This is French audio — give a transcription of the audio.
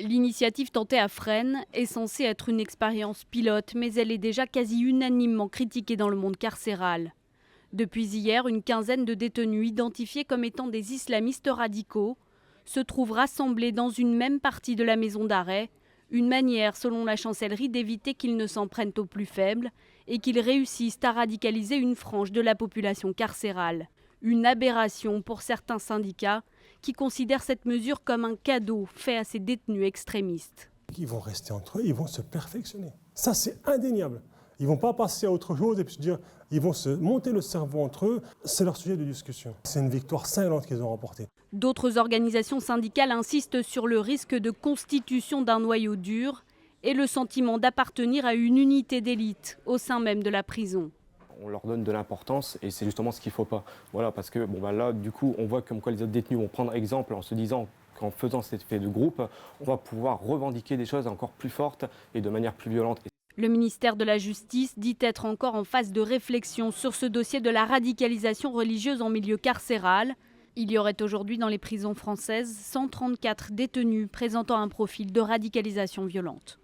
L'initiative tentée à Fresnes est censée être une expérience pilote, mais elle est déjà quasi unanimement critiquée dans le monde carcéral. Depuis hier, une quinzaine de détenus identifiés comme étant des islamistes radicaux se trouvent rassemblés dans une même partie de la maison d'arrêt, une manière, selon la chancellerie, d'éviter qu'ils ne s'en prennent aux plus faibles et qu'ils réussissent à radicaliser une frange de la population carcérale. Une aberration pour certains syndicats qui considèrent cette mesure comme un cadeau fait à ces détenus extrémistes. Ils vont rester entre eux, ils vont se perfectionner. Ça, c'est indéniable. Ils ne vont pas passer à autre chose et puis se dire, ils vont se monter le cerveau entre eux. C'est leur sujet de discussion. C'est une victoire cinglante qu'ils ont remportée. D'autres organisations syndicales insistent sur le risque de constitution d'un noyau dur et le sentiment d'appartenir à une unité d'élite au sein même de la prison. On leur donne de l'importance et c'est justement ce qu'il ne faut pas. Voilà, parce que là, du coup, on voit comme quoi les autres détenus vont prendre exemple en se disant qu'en faisant cet effet de groupe, on va pouvoir revendiquer des choses encore plus fortes et de manière plus violente. Le ministère de la Justice dit être encore en phase de réflexion sur ce dossier de la radicalisation religieuse en milieu carcéral. Il y aurait aujourd'hui dans les prisons françaises 134 détenus présentant un profil de radicalisation violente.